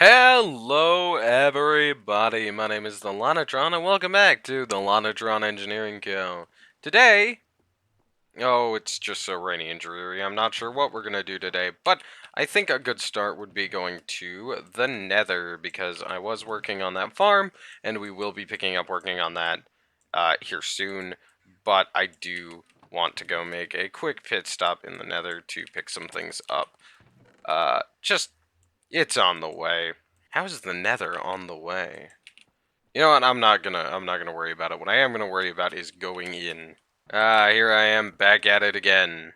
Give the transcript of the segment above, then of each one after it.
Hello, everybody. My name is the LonOTron, and welcome back to the LonOTron Engineering Co. Today, it's just so rainy and dreary. I'm not sure what we're gonna do today, but I think a good start would be going to the Nether because I was working on that farm, and we will be picking up working on that here soon. But I do want to go make a quick pit stop in the Nether to pick some things up. Just it's on the way. How is the Nether on the way? You know what? I'm not gonna worry about it. What I am gonna worry about is going in. Here I am back at it again.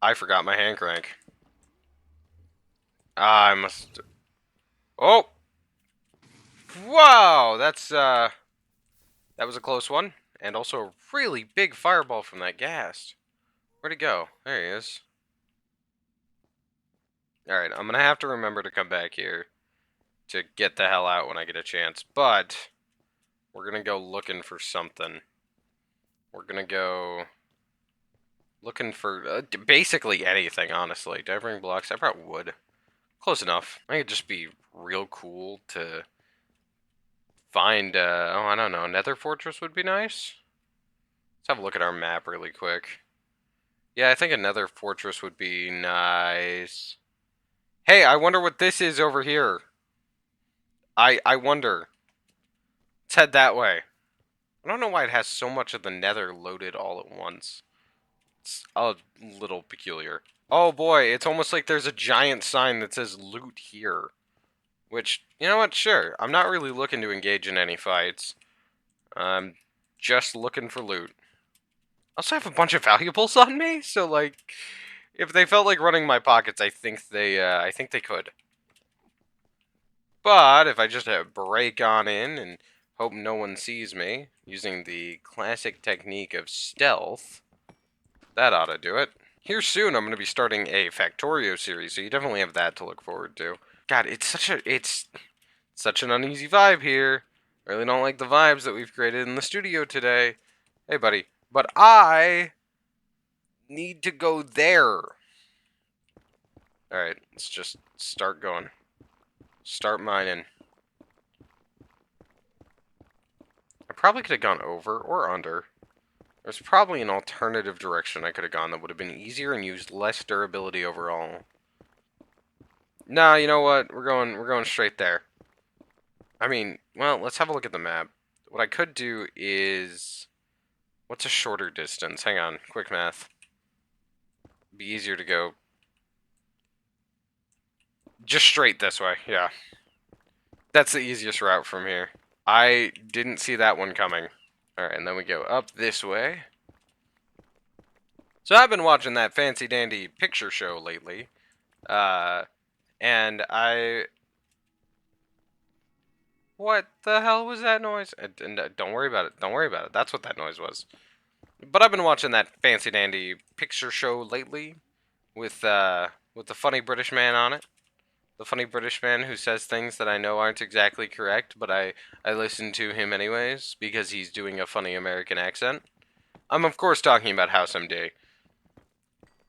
I forgot my hand crank. I must. Oh, wow! That was a close one, and also a really big fireball from that ghast. Where'd he go? There he is. All right, I'm gonna have to remember to come back here to get the hell out when I get a chance. But we're gonna go looking for something. We're gonna go looking for basically anything, honestly. Did I bring blocks? I brought wood. Close enough. I could just be real cool to find, I don't know, Nether Fortress would be nice. Let's have a look at our map really quick. Yeah, I think a Nether Fortress would be nice. Hey, I wonder what this is over here. I wonder. Let's head that way. I don't know why it has so much of the Nether loaded all at once. It's a little peculiar. Oh boy, it's almost like there's a giant sign that says loot here. Which, you know what, sure. I'm not really looking to engage in any fights. I'm just looking for loot. I also have a bunch of valuables on me, so like, if they felt like running my pockets, I think they could. But if I just break on in and hope no one sees me, using the classic technique of stealth, that ought to do it. Here soon, I'm going to be starting a Factorio series, so you definitely have that to look forward to. God, it's such an uneasy vibe here. I really don't like the vibes that we've created in the studio today. Hey, buddy. But I need to go there. Alright, let's just start going. Start mining. I probably could have gone over or under. There's probably an alternative direction I could have gone that would have been easier and used less durability overall. Nah, you know what? We're going straight there. I mean, well, let's have a look at the map. What I could do is what's a shorter distance? Hang on, quick math. Be easier to go just straight this way. Yeah. That's the easiest route from here. I didn't see that one coming. Alright, and then we go up this way. So I've been watching that fancy dandy picture show lately. And I... What the hell was that noise? Don't worry about it. Don't worry about it. That's what that noise was. But I've been watching that fancy dandy picture show lately with the funny British man on it. The funny British man who says things that I know aren't exactly correct, but I listen to him anyways because he's doing a funny American accent. I'm of course talking about House MD.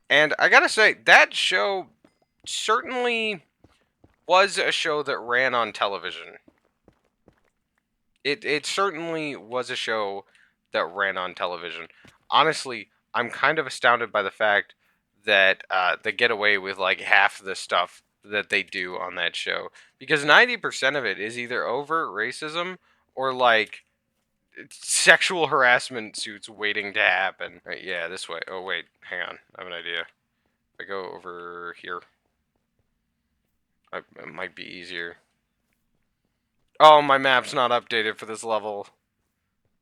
And I gotta say, that show certainly was a show that ran on television. It certainly was a show that ran on television. Honestly, I'm kind of astounded by the fact that they get away with like half the stuff that they do on that show because 90% of it is either overt racism or like sexual harassment suits waiting to happen. Right, yeah, this way. Oh wait, hang on. I have an idea. If I go over here, it might be easier. Oh, my map's not updated for this level.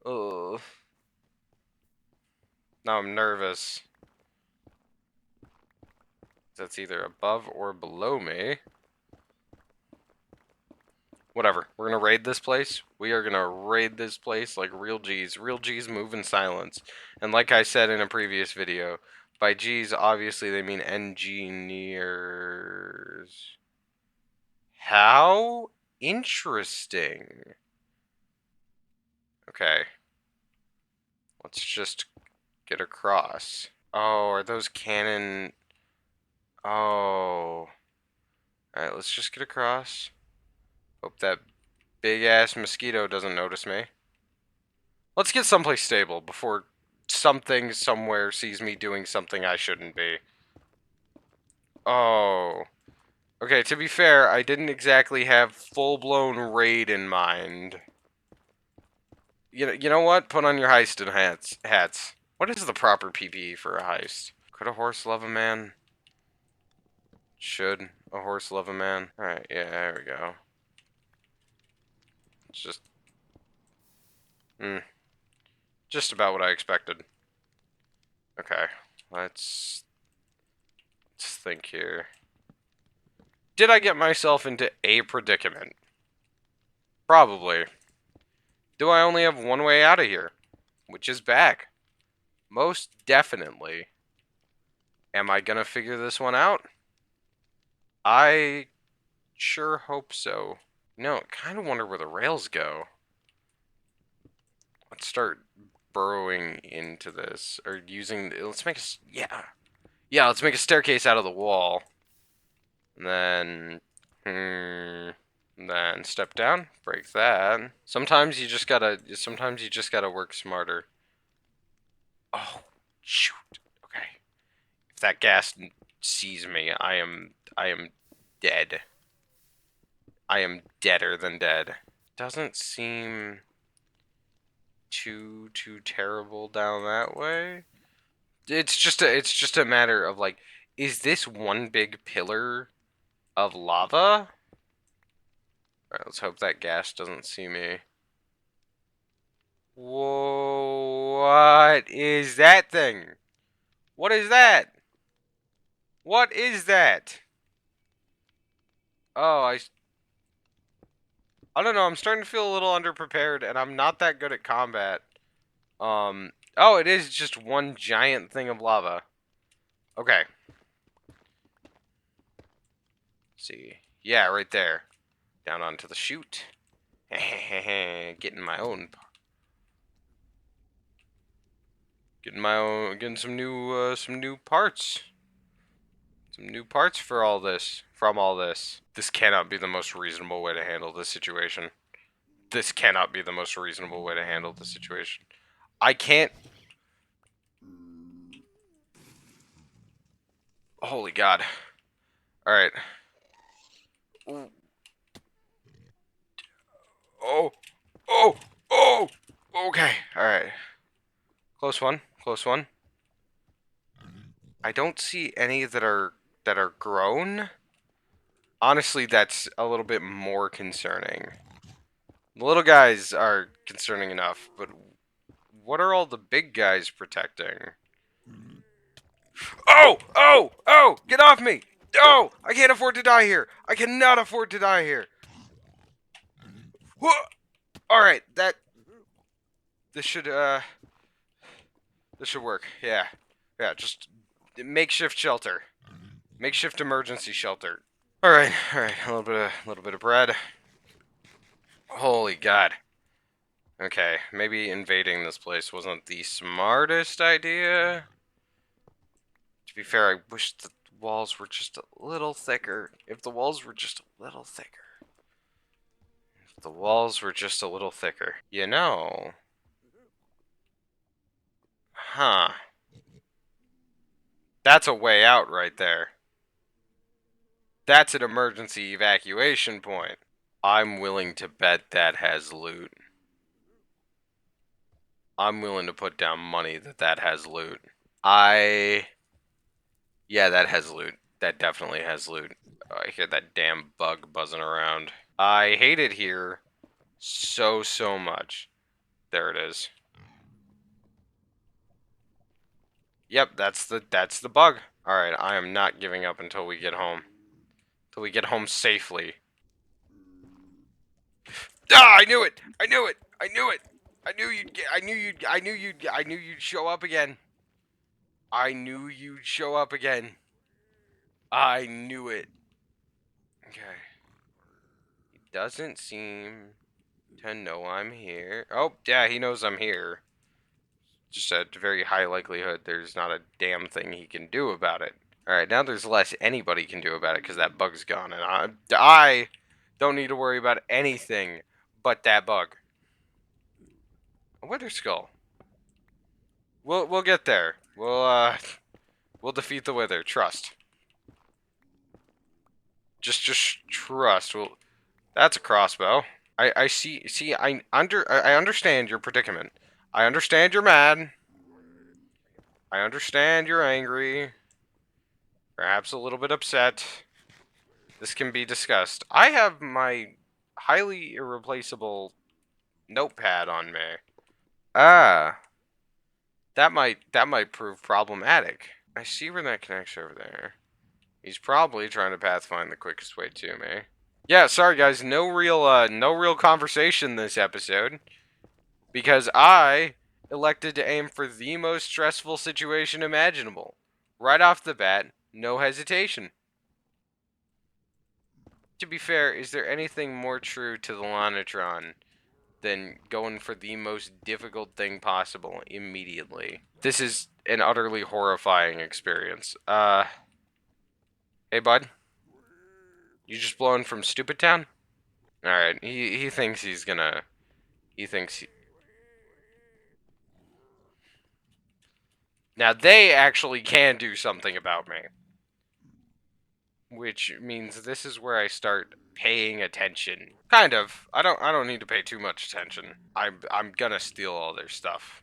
Ugh. Now I'm nervous. That's either above or below me. Whatever. We're gonna raid this place. We are gonna raid this place like real G's. Real G's move in silence. And like I said in a previous video, by G's, obviously they mean engineers. How interesting. Okay. Let's just get across. Oh, are those cannon... Oh... Alright, let's just get across. Hope that big-ass mosquito doesn't notice me. Let's get someplace stable before something somewhere sees me doing something I shouldn't be. Oh. Okay, to be fair, I didn't exactly have full-blown raid in mind. You know what? Put on your heist and hats. What is the proper PPE for a heist? Could a horse love a man? Should a horse love a man? Alright, yeah, there we go. It's just about what I expected. Okay, let's think here. Did I get myself into a predicament? Probably. Do I only have one way out of here? Which is back. Most definitely. Am I gonna figure this one out? I sure hope so. No, kind of wonder where the rails go. Let's start burrowing into this, or using. Let's make a let's make a staircase out of the wall. And then step down, break that. Sometimes you just gotta work smarter. Oh, shoot. Okay. If that gas sees me, I am dead. I am deader than dead. Doesn't seem too terrible down that way. It's just a matter of like, is this one big pillar of lava? Alright, let's hope that gas doesn't see me. Whoa, what is that thing? What is that? What is that? Oh, I don't know, I'm starting to feel a little underprepared, and I'm not that good at combat. Oh, it is just one giant thing of lava. Okay. Let's see. Yeah, right there. Down onto the chute. Getting my own. Getting some new parts. Some new parts for all this. From all this. This cannot be the most reasonable way to handle this situation. This cannot be the most reasonable way to handle the situation. I can't. Holy God. Alright. Oh. Oh. Oh. Okay. Alright. Close one. Close one. I don't see any that are grown. Honestly, that's a little bit more concerning. The little guys are concerning enough, but what are all the big guys protecting? Oh! Oh! Oh! Get off me! Oh! I can't afford to die here! I cannot afford to die here! Alright, this should work. Yeah. Yeah, just makeshift shelter. Makeshift emergency shelter. Alright, alright, a little bit of bread. Holy God. Okay, maybe invading this place wasn't the smartest idea. To be fair, I wish the walls were just a little thicker. If the walls were just a little thicker. If the walls were just a little thicker. You know. Huh. That's a way out right there. That's an emergency evacuation point. I'm willing to bet that has loot. I'm willing to put down money that has loot. Yeah, that has loot. That definitely has loot. Oh, I hear that damn bug buzzing around. I hate it here so much. There it is. Yep, that's the bug. Alright, I am not giving up until we get home. Until we get home safely. Ah, I knew it! I knew it! I knew it! I knew you'd show up again. I knew you'd show up again. I knew it. Okay. He doesn't seem to know I'm here. Oh, yeah, he knows I'm here. Just a very high likelihood there's not a damn thing he can do about it. Alright, now there's less anybody can do about it because that bug's gone, and I don't need to worry about anything but that bug. A wither skull. We'll get there. We'll defeat the wither. Trust. Just trust. That's a crossbow. I see I understand your predicament. I understand you're mad. I understand you're angry. Perhaps a little bit upset. This can be discussed. I have my highly irreplaceable notepad on me. Ah, that might prove problematic. I see where that connects over there. He's probably trying to pathfind the quickest way to me. Yeah, sorry guys, no real conversation this episode because I elected to aim for the most stressful situation imaginable. Right off the bat, no hesitation. To be fair, is there anything more true to the LonOTron than going for the most difficult thing possible immediately? This is an utterly horrifying experience. Hey bud, you just blowing from Stupid Town? Alright, he thinks he's gonna... He thinks... Now, they actually can do something about me. Which means this is where I start paying attention. Kind of. I don't need to pay too much attention. I'm gonna steal all their stuff.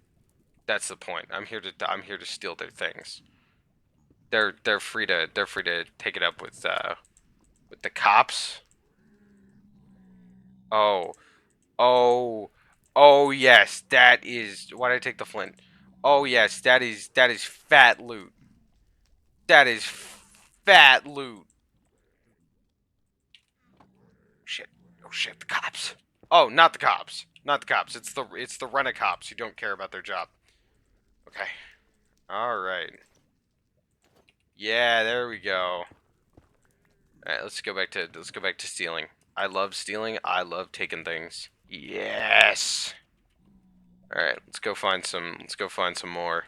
That's the point. I'm here to steal their things. They're free to take it up with the cops. Oh. Oh. Oh yes, that is... Why did I take the flint? Oh yes, that is fat loot. That is fat loot. Shit. Oh shit, the cops. Oh, not the cops. Not the cops. It's the rent-a-cops who don't care about their job. Okay. Alright. Yeah, there we go. Alright, let's go back to stealing. I love stealing. I love taking things. Yes. Alright, let's go find some more.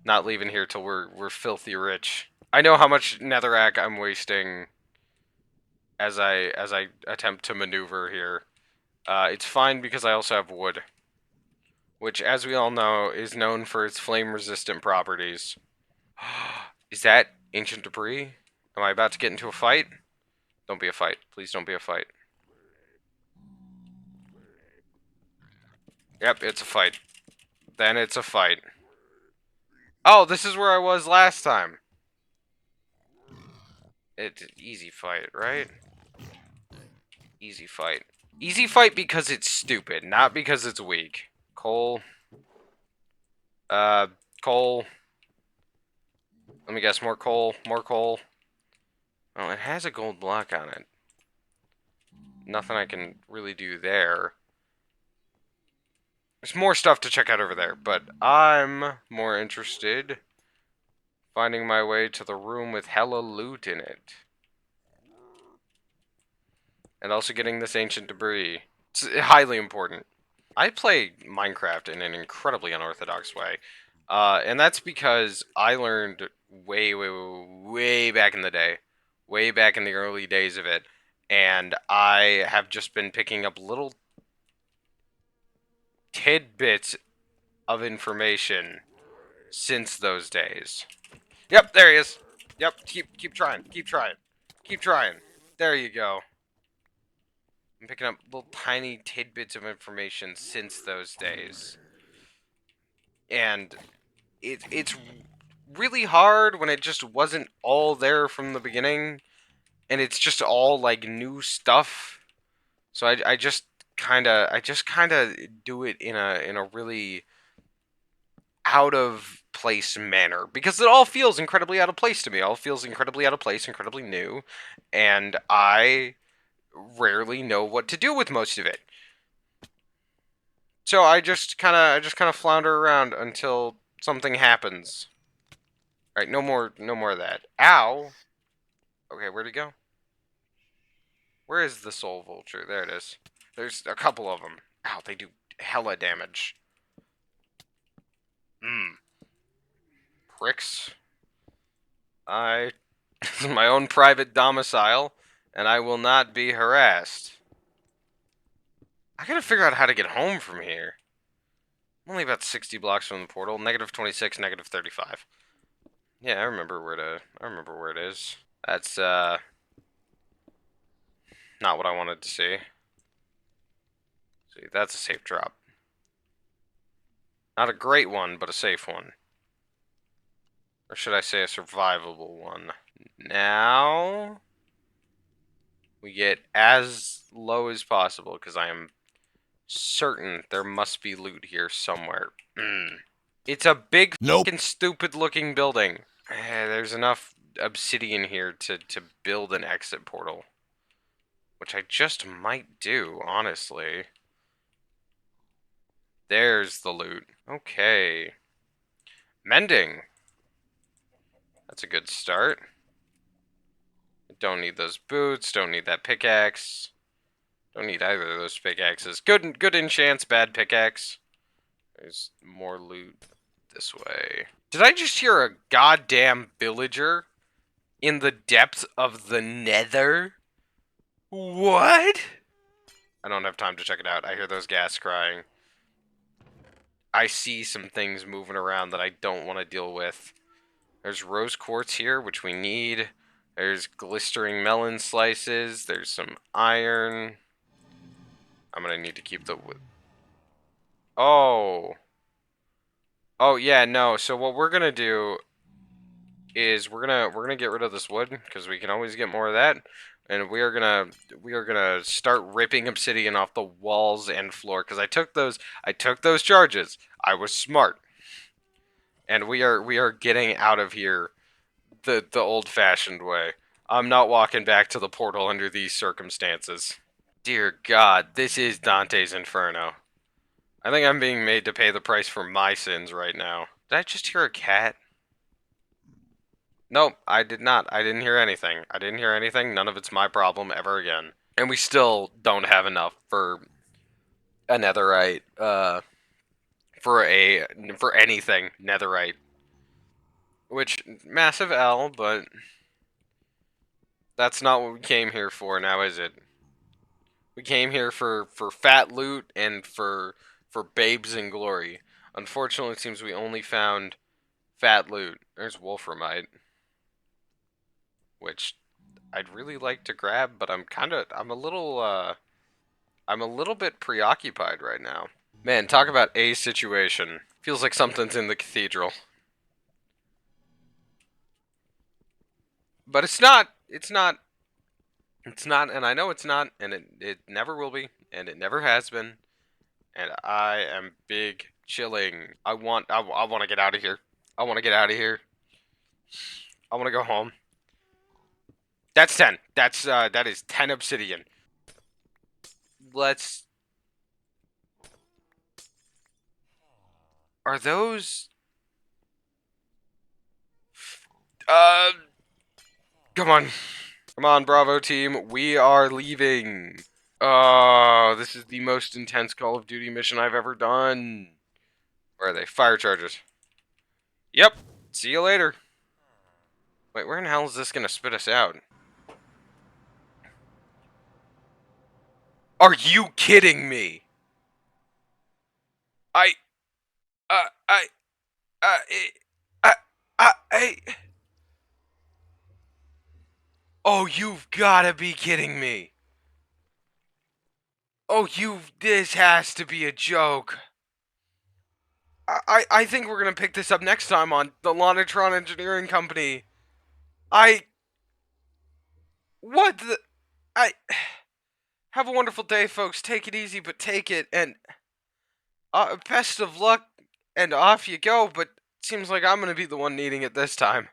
Not leaving here till we're filthy rich. I know how much netherrack I'm wasting as I attempt to maneuver here. It's fine because I also have wood, which, as we all know, is known for its flame-resistant properties. Is that ancient debris? Am I about to get into a fight? Don't be a fight. Please don't be a fight. Yep, it's a fight. Then it's a fight. Oh, this is where I was last time. It's an easy fight, right? Easy fight. Easy fight because it's stupid, not because it's weak. Coal. Coal. Let me guess, more coal, more coal. Oh, it has a gold block on it. Nothing I can really do there. There's more stuff to check out over there, but I'm more interested finding my way to the room with hella loot in it. And also getting this ancient debris. It's highly important. I play Minecraft in an incredibly unorthodox way. And that's because I learned way back in the day. Way back in the early days of it. And I have just been picking up little tidbits of information since those days. Yep, there he is. Yep, keep trying. Keep trying. Keep trying. There you go. I'm picking up little tiny tidbits of information since those days. And it's really hard when it just wasn't all there from the beginning, and it's just all like new stuff. So I just kind of do it in a really out of place manner because it all feels incredibly out of place to me. It all feels incredibly out of place, incredibly new, and I rarely know what to do with most of it. So I just kind of flounder around until something happens. All right, no more of that. Ow. Okay, where'd it go? Where is the soul vulture? There it is. There's a couple of them. Ow, they do hella damage. Pricks. This is my own private domicile, and I will not be harassed. I gotta figure out how to get home from here. I'm only about 60 blocks from the portal. Negative 26, negative 35. Yeah, I remember where it is. That's, not what I wanted to see. See, that's a safe drop. Not a great one, but a safe one. Or should I say a survivable one? Now, we get as low as possible, because I am certain there must be loot here somewhere. It's a big fucking stupid looking building. There's enough obsidian here to build an exit portal. Which I just might do, honestly. There's the loot. Okay. Mending. That's a good start. Don't need those boots, don't need that pickaxe. Don't need either of those pickaxes. Good enchants, bad pickaxe. There's more loot this way. Did I just hear a goddamn villager in the depths of the nether? What? I don't have time to check it out. I hear those ghast crying. I see some things moving around that I don't want to deal with. There's rose quartz here, which we need. There's glistering melon slices. There's some iron. I'm gonna need to keep the... Oh. Oh, yeah, no. So what we're gonna do is we're gonna get rid of this wood, because we can always get more of that. And we are gonna start ripping obsidian off the walls and floor, because I took those charges. I was smart. And we are getting out of here the old-fashioned way. I'm not walking back to the portal under these circumstances. Dear God, this is Dante's Inferno. I think I'm being made to pay the price for my sins right now. Did I just hear a cat? Nope, I did not. I didn't hear anything. I didn't hear anything. None of it's my problem ever again. And we still don't have enough for a netherite, for anything netherite. Which, massive L, but that's not what we came here for now, is it? We came here for fat loot and for babes in glory. Unfortunately, it seems we only found fat loot. There's wolframite, which I'd really like to grab, but I'm a little bit preoccupied right now. Man, talk about a situation. Feels like something's in the cathedral. But it's not. It's not. It's not, and I know it's not, and it never will be, and it never has been. And I am big chilling. I want to get out of here. I want to get out of here. I want to go home. That's 10. That is 10 obsidian. Let's... Are those... Come on. Come on, Bravo team. We are leaving. Oh, this is the most intense Call of Duty mission I've ever done. Where are they? Fire charges. Yep. See you later. Wait, where in hell is this gonna spit us out? Are you kidding me? I... Uh, I... Uh, I... I... Oh, you've gotta be kidding me. Oh, this has to be a joke. I think we're gonna pick this up next time on the LonOTron Engineering Company. What the... Have a wonderful day, folks. Take it easy, but take it, and... best of luck, and off you go, but it seems like I'm gonna be the one needing it this time.